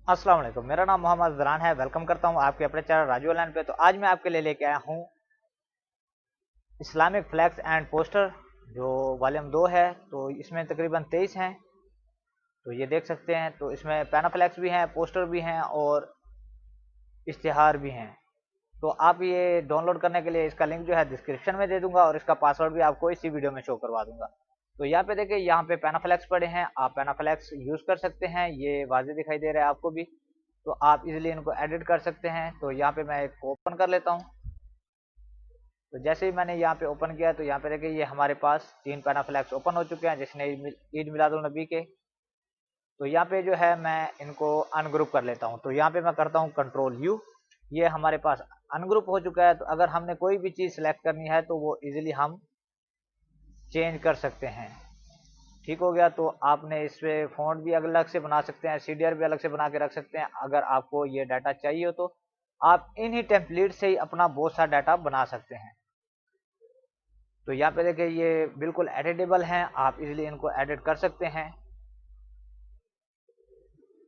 अस्सलाम वालेकुम, मेरा नाम मोहम्मद ज़रान है। वेलकम करता हूँ आपके अपने चैनल राजू ऑनलाइन पे। तो आज मैं आपके लिए लेके आया हूँ इस्लामिक फ्लैग्स एंड पोस्टर जो वॉल्यूम 2 है। तो इसमें तकरीबन 23 हैं। तो ये देख सकते हैं। तो इसमें पैनाफ्लैक्स भी हैं, पोस्टर भी हैं और इश्तिहार भी हैं। तो आप ये डाउनलोड करने के लिए इसका लिंक जो है डिस्क्रिप्शन में दे दूंगा और इसका पासवर्ड भी आपको इसी वीडियो में शो करवा दूंगा। तो यहाँ पे देखिए, यहाँ पे पैनाफ्लैक्स पड़े हैं, आप पैनाफ्लैक्स यूज़ कर सकते हैं। ये वाज़ेह दिखाई दे रहा है आपको भी। तो आप इजीली इनको एडिट कर सकते हैं। तो यहाँ पे मैं एक ओपन कर लेता हूँ। तो जैसे ही मैंने यहाँ पे ओपन किया तो यहाँ पे देखिए, ये हमारे पास 3 पैनाफ्लैक्स ओपन हो चुके हैं जिसने ईद मिलादुल नबी के। तो यहाँ पे जो है मैं इनको अनग्रुप कर लेता हूँ। तो यहाँ पे मैं करता हूँ कंट्रोल यू। ये हमारे पास अनग्रुप हो चुका है। तो अगर हमने कोई भी चीज़ सेलेक्ट करनी है तो वो इजीली हम चेंज कर सकते हैं। ठीक हो गया। तो आपने इस पे फ़ॉन्ट भी अलग से बना सकते हैं, सीडीआर भी अलग से बना के रख सकते हैं। अगर आपको ये डाटा चाहिए हो तो आप इन्हीं टेम्पलेट से ही अपना बहुत सा डाटा बना सकते हैं। तो यहाँ पे देखिए, ये बिल्कुल एडिटेबल हैं, आप इजीली इनको एडिट कर सकते हैं।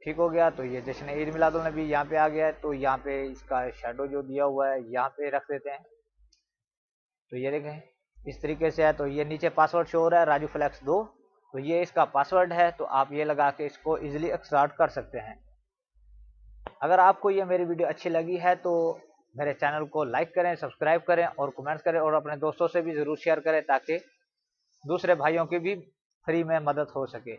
ठीक हो गया। तो ये जश्न ईद मिलादुल नबी यहाँ पे आ गया है। तो यहाँ पे इसका शेडो जो दिया हुआ है यहाँ पे रख देते हैं। तो ये देखें, इस तरीके से है। तो ये नीचे पासवर्ड शो हो रहा है राजू फ्लैक्स 2। तो ये इसका पासवर्ड है। तो आप ये लगा के इसको इजीली एक्सट्रैक्ट कर सकते हैं। अगर आपको ये मेरी वीडियो अच्छी लगी है तो मेरे चैनल को लाइक करें, सब्सक्राइब करें और कमेंट्स करें और अपने दोस्तों से भी ज़रूर शेयर करें ताकि दूसरे भाइयों की भी फ्री में मदद हो सके।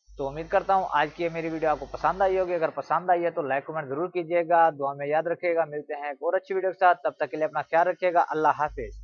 तो उम्मीद करता हूँ आज की ये मेरी वीडियो आपको पसंद आई होगी। अगर पसंद आई है तो लाइक कमेंट ज़रूर कीजिएगा, दुआ में याद रखिएगा। मिलते हैं एक और अच्छी वीडियो के साथ, तब तक के लिए अपना ख्याल रखिएगा। अल्लाह हाफिज़।